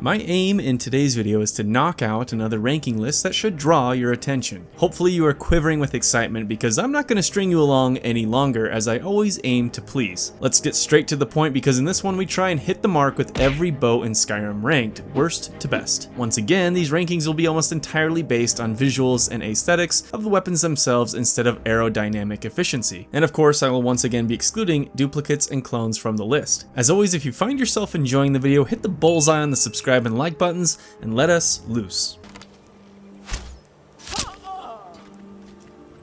My aim in today's video is to knock out another ranking list that should draw your attention. Hopefully you are quivering with excitement because I'm not going to string you along any longer, as I always aim to please. Let's get straight to the point, because in this one we try and hit the mark with every bow in Skyrim ranked, worst to best. Once again, these rankings will be almost entirely based on visuals and aesthetics of the weapons themselves instead of aerodynamic efficiency. And of course I will once again be excluding duplicates and clones from the list. As always, if you find yourself enjoying the video, hit the bullseye on the subscribe and like buttons and let us loose.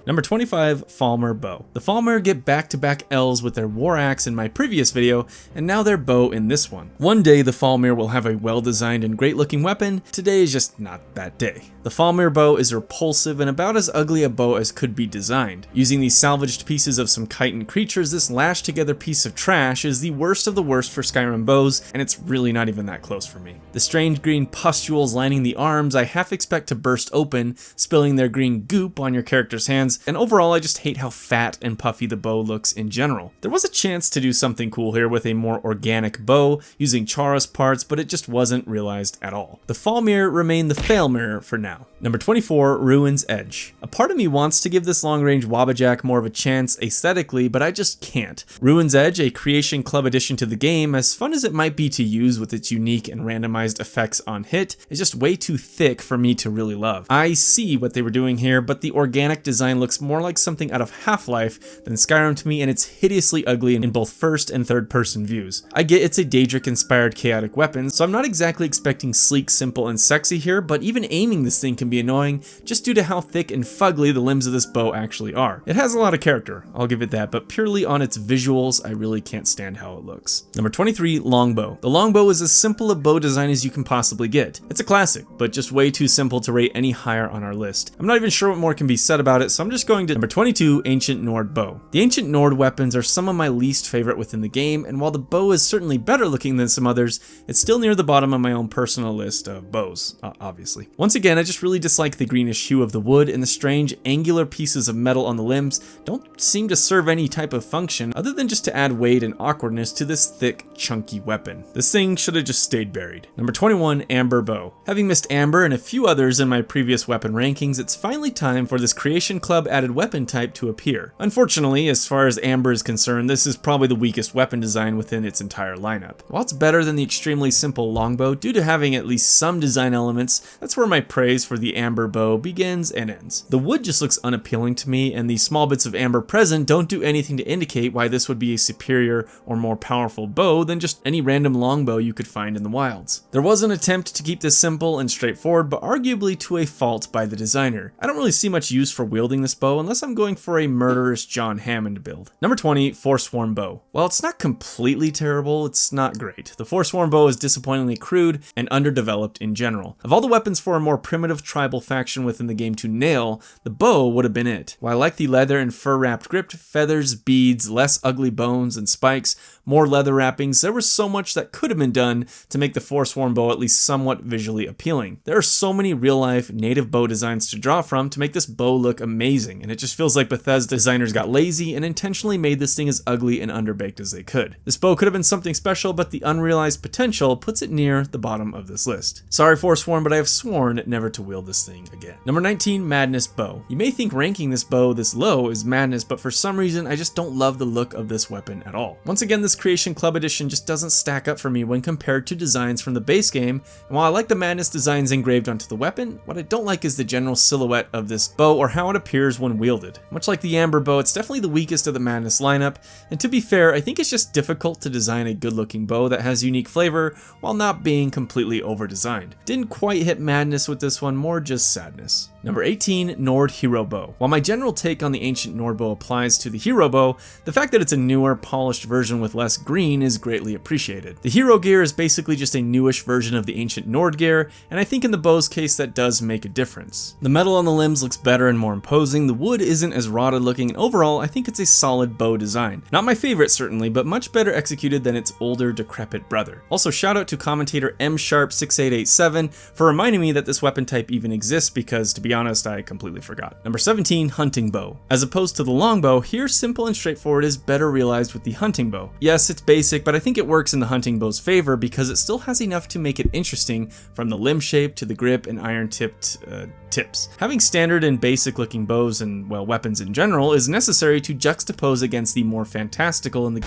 Number 25, Falmer Bow. The Falmer get back-to-back L's with their war axe in my previous video, and now their bow in this one. One day the Falmer will have a well-designed and great-looking weapon. Today is just not that day. The Falmer bow is repulsive and about as ugly a bow as could be designed. Using these salvaged pieces of some chitin creatures, this lashed together piece of trash is the worst of the worst for Skyrim bows, and it's really not even that close for me. The strange green pustules lining the arms I half expect to burst open, spilling their green goop on your character's hands, and overall I just hate how fat and puffy the bow looks in general. There was a chance to do something cool here with a more organic bow using Charos parts, but it just wasn't realized at all. The Falmer remain the Failmer for now. Number 24, Ruin's Edge. A part of me wants to give this long-range Wabbajack more of a chance aesthetically, but I just can't. Ruin's Edge, a Creation Club addition to the game, as fun as it might be to use with its unique and randomized effects on hit, is just way too thick for me to really love. I see what they were doing here, but the organic design looks more like something out of Half-Life than Skyrim to me, and it's hideously ugly in both first and third person views. I get it's a Daedric inspired chaotic weapon, so I'm not exactly expecting sleek, simple, and sexy here, but even aiming this thing can be annoying just due to how thick and fugly the limbs of this bow actually are. It has a lot of character, I'll give it that, but purely on its visuals, I really can't stand how it looks. Number 23, Longbow. The Longbow is as simple a bow design as you can possibly get. It's a classic, but just way too simple to rate any higher on our list. I'm not even sure what more can be said about it, so I'm just going to number 22, Ancient Nord Bow. The Ancient Nord weapons are some of my least favorite within the game, and while the bow is certainly better looking than some others, it's still near the bottom of my own personal list of bows, obviously. Once again, I just really dislike the greenish hue of the wood, and the strange angular pieces of metal on the limbs don't seem to serve any type of function other than just to add weight and awkwardness to this thick, chunky weapon. This thing should have just stayed buried. Number 21, Amber Bow. Having missed Amber and a few others in my previous weapon rankings, it's finally time for this Creation Club added weapon type to appear. Unfortunately, as far as Amber is concerned, this is probably the weakest weapon design within its entire lineup. While it's better than the extremely simple longbow due to having at least some design elements, that's where my praise for the Amber bow begins and ends. The wood just looks unappealing to me, and the small bits of amber present don't do anything to indicate why this would be a superior or more powerful bow than just any random longbow you could find in the wilds. There was an attempt to keep this simple and straightforward, but arguably to a fault by the designer. I don't really see much use for wielding this bow unless I'm going for a murderous John Hammond build. Number 20, Forsworn Bow. While it's not completely terrible, it's not great. The Forsworn Bow is disappointingly crude and underdeveloped in general. Of all the weapons for a more primitive tribal faction within the game to nail, the bow would have been it. While I like the leather and fur wrapped grip, feathers, beads, less ugly bones and spikes, more leather wrappings, there was so much that could have been done to make the Forsworn Bow at least somewhat visually appealing. There are so many real-life native bow designs to draw from to make this bow look amazing, and it just feels like Bethesda designers got lazy and intentionally made this thing as ugly and underbaked as they could. This bow could have been something special, but the unrealized potential puts it near the bottom of this list. Sorry Forsworn, but I have sworn never to wield this thing again. Number 19, Madness Bow. You may think ranking this bow this low is madness, but for some reason I just don't love the look of this weapon at all. Once again, this Creation Club edition just doesn't stack up for me when compared to designs from the base game, and while I like the Madness designs engraved onto the weapon, what I don't like is the general silhouette of this bow or how it appears when wielded. Much like the Amber Bow, it's definitely the weakest of the Madness lineup, and to be fair, I think it's just difficult to design a good looking bow that has unique flavor while not being completely over designed. Didn't quite hit madness with this one, more just sadness. Number 18, Nord Hero Bow. While my general take on the Ancient Nord Bow applies to the Hero Bow, the fact that it's a newer, polished version with less green is greatly appreciated. The Hero gear is basically just a newish version of the Ancient Nord gear, and I think in the bow's case that does make a difference. The metal on the limbs looks better and more imposing, closing, the wood isn't as rotted looking, and overall I think it's a solid bow design. Not my favorite certainly, but much better executed than its older decrepit brother. Also shout out to commentator msharp6887 for reminding me that this weapon type even exists, because to be honest I completely forgot. Number 17, hunting bow. As opposed to the longbow, here simple and straightforward is better realized with the hunting bow. Yes, it's basic, but I think it works in the hunting bow's favor because it still has enough to make it interesting, from the limb shape to the grip and iron tipped tips. Having standard and basic looking bows and, well, weapons in general is necessary to juxtapose against the more fantastical in the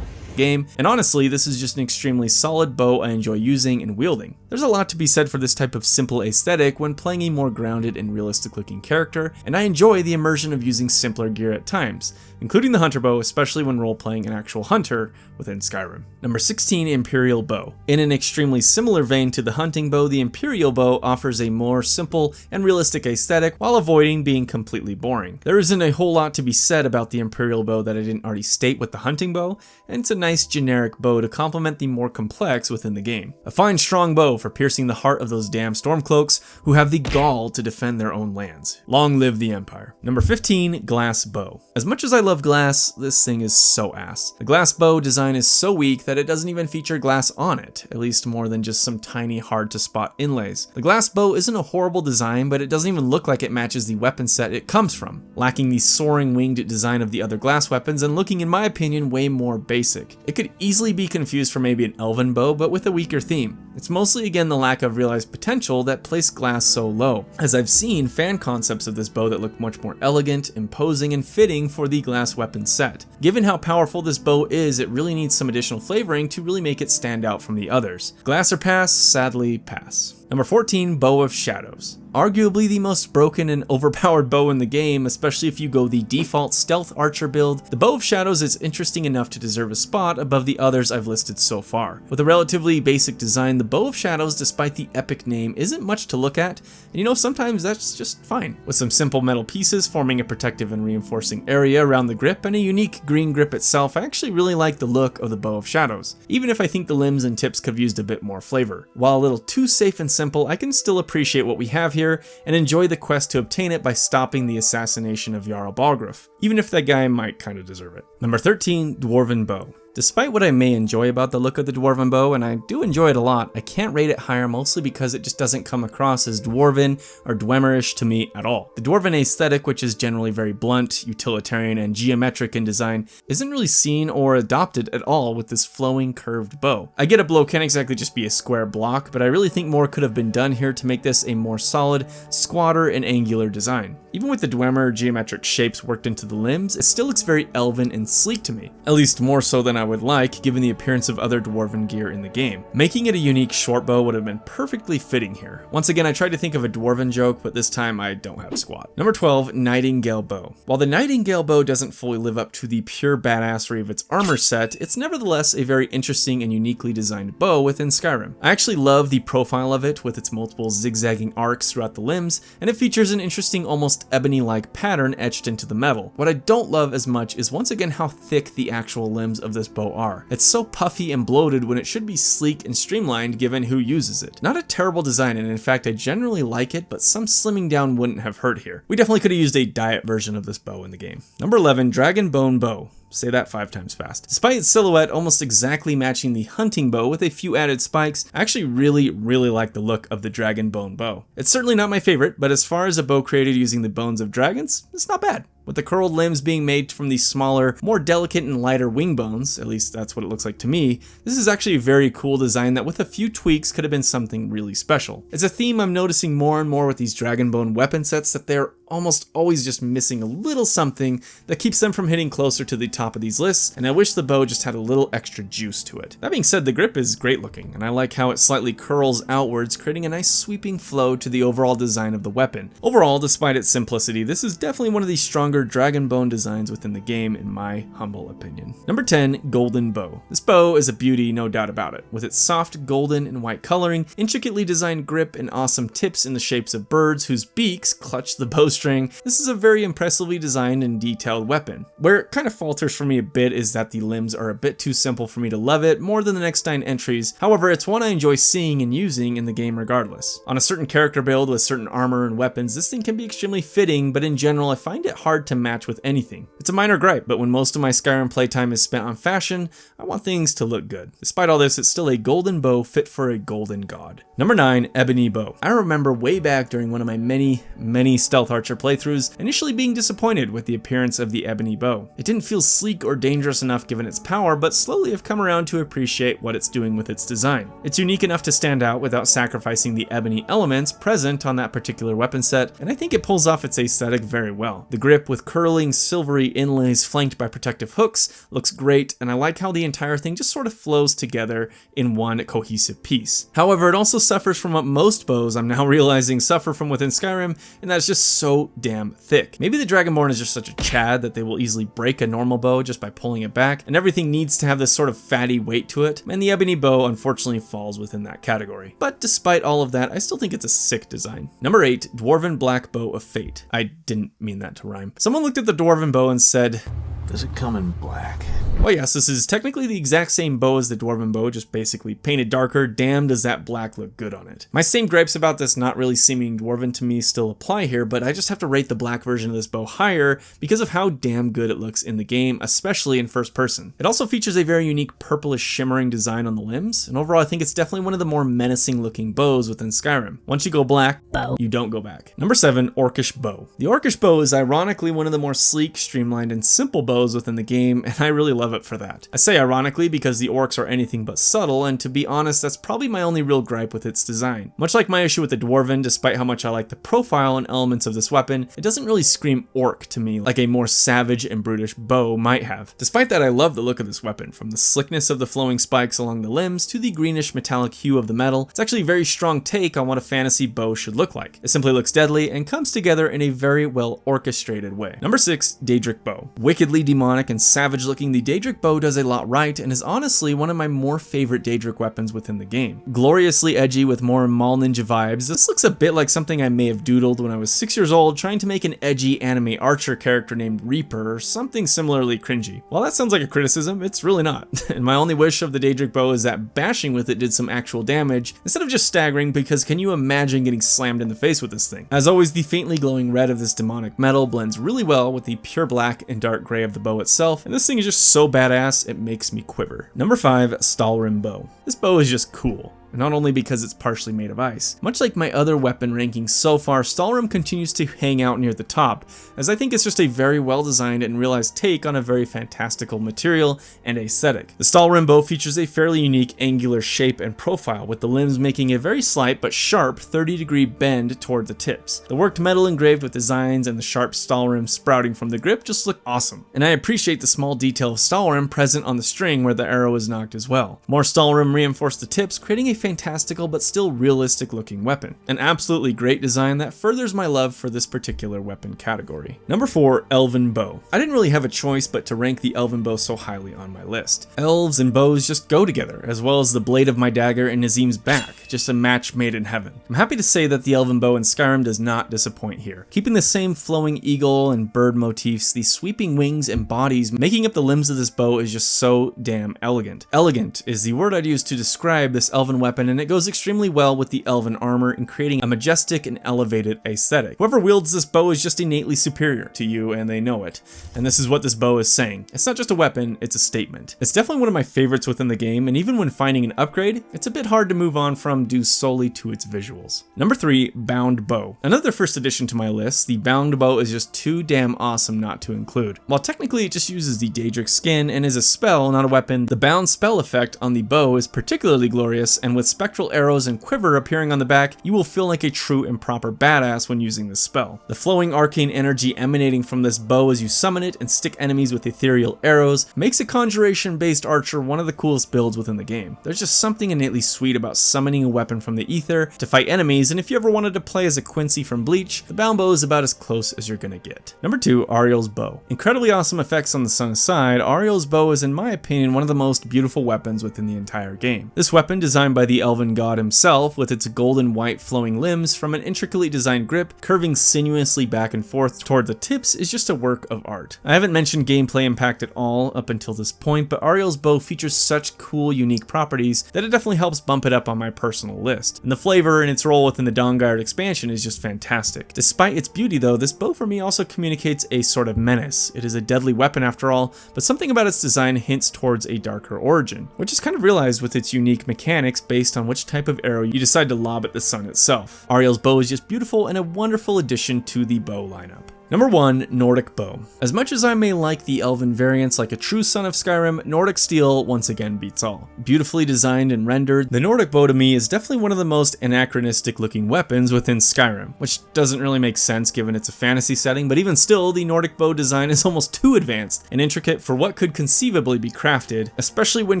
game, and honestly this is just an extremely solid bow I enjoy using and wielding. There's a lot to be said for this type of simple aesthetic when playing a more grounded and realistic looking character, and I enjoy the immersion of using simpler gear at times, including the hunter bow, especially when role-playing an actual hunter within Skyrim. Number 16, Imperial Bow. In an extremely similar vein to the hunting bow, the Imperial Bow offers a more simple and realistic aesthetic while avoiding being completely boring. There isn't a whole lot to be said about the Imperial Bow that I didn't already state with the hunting bow, and it's a nice generic bow to complement the more complex within the game. A fine strong bow for piercing the heart of those damn Stormcloaks who have the gall to defend their own lands. Long live the Empire. Number 15, Glass Bow. As much as I love glass, this thing is so ass. The glass bow design is so weak that it doesn't even feature glass on it, at least more than just some tiny hard to spot inlays. The glass bow isn't a horrible design, but it doesn't even look like it matches the weapon set it comes from, lacking the soaring winged design of the other glass weapons and looking, in my opinion, way more basic. It could easily be confused for maybe an elven bow, but with a weaker theme. It's mostly again the lack of realized potential that placed glass so low, as I've seen fan concepts of this bow that look much more elegant, imposing, and fitting for the glass weapon set. Given how powerful this bow is, it really needs some additional flavoring to really make it stand out from the others. Glass or pass? Sadly, pass. Number 14, Bow of Shadows. Arguably the most broken and overpowered bow in the game, especially if you go the default stealth archer build, the Bow of Shadows is interesting enough to deserve a spot above the others I've listed so far. With a relatively basic design, the Bow of Shadows, despite the epic name, isn't much to look at, and you know, sometimes that's just fine. With some simple metal pieces forming a protective and reinforcing area around the grip and a unique green grip itself, I actually really like the look of the Bow of Shadows, even if I think the limbs and tips could have used a bit more flavor. While a little too safe and simple, I can still appreciate what we have here and enjoy the quest to obtain it by stopping the assassination of Jarl Balgruuf, even if that guy might kinda deserve it. Number 13, Dwarven Bow. Despite what I may enjoy about the look of the Dwarven Bow, and I do enjoy it a lot, I can't rate it higher mostly because it just doesn't come across as dwarven or dwemmerish to me at all. The dwarven aesthetic, which is generally very blunt, utilitarian, and geometric in design, isn't really seen or adopted at all with this flowing curved bow. I get a bow can't exactly just be a square block, but I really think more could have been done here to make this a more solid, squatter, and angular design. Even with the dwemer geometric shapes worked into the limbs, it still looks very elven and sleek to me, at least more so than I would like given the appearance of other dwarven gear in the game. Making it a unique short bow would have been perfectly fitting here. Once again, I tried to think of a dwarven joke, but this time I don't have squat. Number 12, Nightingale Bow. While the Nightingale Bow doesn't fully live up to the pure badassery of its armor set, it's nevertheless a very interesting and uniquely designed bow within Skyrim. I actually love the profile of it with its multiple zigzagging arcs throughout the limbs, and it features an interesting almost ebony-like pattern etched into the metal. What I don't love as much is once again how thick the actual limbs of this bow are. It's so puffy and bloated when it should be sleek and streamlined given who uses it. Not a terrible design, and in fact I generally like it, but some slimming down wouldn't have hurt here. We definitely could have used a diet version of this bow in the game. Number 11, Dragonbone Bow. Say that 5 times fast. Despite its silhouette almost exactly matching the hunting bow with a few added spikes, I actually really like the look of the Dragonbone Bow. It's certainly not my favorite, but as far as a bow created using the bones of dragons, it's not bad. With the curled limbs being made from the smaller, more delicate and lighter wing bones, at least that's what it looks like to me, this is actually a very cool design that with a few tweaks could have been something really special. It's a theme I'm noticing more and more with these Dragonbone weapon sets, that they're almost always just missing a little something that keeps them from hitting closer to the top of these lists, and I wish the bow just had a little extra juice to it. That being said, the grip is great looking, and I like how it slightly curls outwards, creating a nice sweeping flow to the overall design of the weapon. Overall, despite its simplicity, this is definitely one of the stronger Dragonbone designs within the game in my humble opinion. Number 10, Golden Bow. This bow is a beauty, no doubt about it, with its soft golden and white coloring, intricately designed grip, and awesome tips in the shapes of birds whose beaks clutch the bow's bowstring, this is a very impressively designed and detailed weapon. Where it kind of falters for me a bit is that the limbs are a bit too simple for me to love it more than the next 9 entries. However, it's one I enjoy seeing and using in the game regardless. On a certain character build with certain armor and weapons, this thing can be extremely fitting, but in general I find it hard to match with anything. It's a minor gripe, but when most of my Skyrim playtime is spent on fashion, I want things to look good. Despite all this, it's still a golden bow fit for a golden god. Number 9, Ebony Bow. I remember way back during one of my many Stealth Archer playthroughs, initially being disappointed with the appearance of the Ebony Bow. It didn't feel sleek or dangerous enough given its power, but slowly I've come around to appreciate what it's doing with its design. It's unique enough to stand out without sacrificing the ebony elements present on that particular weapon set, and I think it pulls off its aesthetic very well. The grip with curling silvery inlays flanked by protective hooks looks great, and I like how the entire thing just sort of flows together in one cohesive piece. However, it also suffers from what most bows I'm now realizing suffer from within Skyrim, and that's just so damn thick. Maybe the Dragonborn is just such a chad that they will easily break a normal bow just by pulling it back, and everything needs to have this sort of fatty weight to it, and the Ebony Bow unfortunately falls within that category. But despite all of that, I still think it's a sick design. Number 8, Dwarven Black Bow of Fate. I didn't mean that to rhyme. Someone looked at the Dwarven bow and said, "Does it come in black?" Well, yes, this is technically the exact same bow as the Dwarven bow, just basically painted darker. Damn, does that black look good on it. My same gripes about this not really seeming Dwarven to me still apply here, but I just have to rate the black version of this bow higher because of how damn good it looks in the game, especially in first person. It also features a very unique purplish shimmering design on the limbs, and overall I think it's definitely one of the more menacing looking bows within Skyrim. Once you go black, you don't go back. Number 7, Orcish Bow. The Orcish Bow is ironically one of the more sleek, streamlined, and simple bows within the game, and I really love it for that. I say ironically because the orcs are anything but subtle, and to be honest, that's probably my only real gripe with its design. Much like my issue with the Dwarven, despite how much I like the profile and elements of this weapon, it doesn't really scream orc to me like a more savage and brutish bow might have. Despite that, I love the look of this weapon, from the slickness of the flowing spikes along the limbs to the greenish metallic hue of the metal. It's actually a very strong take on what a fantasy bow should look like. It simply looks deadly and comes together in a very well orchestrated way. Number 6, Daedric Bow. Wickedly demonic and savage looking, the Daedric Bow does a lot right and is honestly one of my more favorite Daedric weapons within the game. Gloriously edgy with more Mall Ninja vibes, this looks a bit like something I may have doodled when I was 6 years old trying to make an edgy anime archer character named Reaper or something similarly cringy. While that sounds like a criticism, it's really not. And my only wish of the Daedric Bow is that bashing with it did some actual damage instead of just staggering, because can you imagine getting slammed in the face with this thing? As always, the faintly glowing red of this demonic metal blends really well with the pure black and dark gray of the bow itself, and this thing is just so badass it makes me quiver. Number 5, Stalrim Bow. This bow is just cool. Not only because it's partially made of ice. Much like my other weapon rankings so far, Stalrim continues to hang out near the top, as I think it's just a very well designed and realized take on a very fantastical material and aesthetic. The Stalrim bow features a fairly unique angular shape and profile, with the limbs making a very slight but sharp 30-degree bend toward the tips. The worked metal engraved with designs and the sharp Stalrim sprouting from the grip just look awesome, and I appreciate the small detail of Stalrim present on the string where the arrow is nocked as well. More Stalrim reinforced the tips, creating a fantastical but still realistic looking weapon. An absolutely great design that furthers my love for this particular weapon category. Number 4, Elven Bow. I didn't really have a choice but to rank the Elven Bow so highly on my list. Elves and bows just go together, as well as the blade of my dagger and Nazim's back, just a match made in heaven. I'm happy to say that the Elven Bow in Skyrim does not disappoint here. Keeping the same flowing eagle and bird motifs, the sweeping wings and bodies making up the limbs of this bow is just so damn elegant. Elegant is the word I'd use to describe this elven weapon, and it goes extremely well with the elven armor in creating a majestic and elevated aesthetic. Whoever wields this bow is just innately superior to you, and they know it. And this is what this bow is saying. It's not just a weapon, it's a statement. It's definitely one of my favorites within the game, and even when finding an upgrade, it's a bit hard to move on from due solely to its visuals. Number 3, Bound Bow. Another first addition to my list, the Bound Bow is just too damn awesome not to include. While technically it just uses the Daedric skin and is a spell, not a weapon, the bound spell effect on the bow is particularly glorious, and with spectral arrows and quiver appearing on the back, you will feel like a true and proper badass when using this spell. The flowing arcane energy emanating from this bow as you summon it and stick enemies with ethereal arrows makes a conjuration-based archer one of the coolest builds within the game. There's just something innately sweet about summoning a weapon from the ether to fight enemies, and if you ever wanted to play as a Quincy from Bleach, the bound bow is about as close as you're gonna get. Number 2, Ariel's Bow. Incredibly awesome effects on the sun aside, Ariel's Bow is in my opinion one of the most beautiful weapons within the entire game. This weapon, designed by by the elven god himself, with its golden white flowing limbs from an intricately designed grip curving sinuously back and forth toward the tips, is just a work of art. I haven't mentioned gameplay impact at all up until this point, but Ariel's bow features such cool, unique properties that it definitely helps bump it up on my personal list. And the flavor and its role within the Dawnguard expansion is just fantastic. Despite its beauty though, this bow for me also communicates a sort of menace. It is a deadly weapon after all, but something about its design hints towards a darker origin, which is kind of realized with its unique mechanics based on which type of arrow you decide to lob at the sun itself. Ariel's bow is just beautiful and a wonderful addition to the bow lineup. Number 1, Nordic Bow. As much as I may like the elven variants like a true son of Skyrim, Nordic Steel once again beats all. Beautifully designed and rendered, the Nordic Bow to me is definitely one of the most anachronistic looking weapons within Skyrim, which doesn't really make sense given it's a fantasy setting, but even still, the Nordic Bow design is almost too advanced and intricate for what could conceivably be crafted, especially when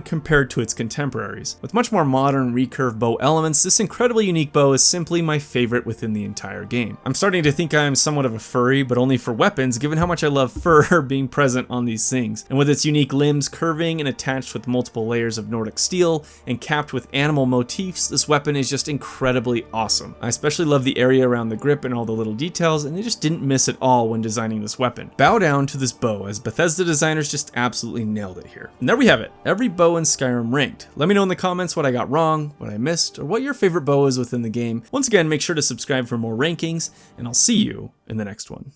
compared to its contemporaries. With much more modern recurve bow elements, this incredibly unique bow is simply my favorite within the entire game. I'm starting to think I am somewhat of a furry, but only for weapons, given how much I love fur being present on these things. And with its unique limbs curving and attached with multiple layers of Nordic steel and capped with animal motifs, this weapon is just incredibly awesome. I especially love the area around the grip and all the little details, and they just didn't miss at all when designing this weapon. Bow down to this bow, as Bethesda designers just absolutely nailed it here. And there we have it, every bow in Skyrim ranked. Let me know in the comments what I got wrong, what I missed, or what your favorite bow is within the game. Once again, make sure to subscribe for more rankings, and I'll see you in the next one.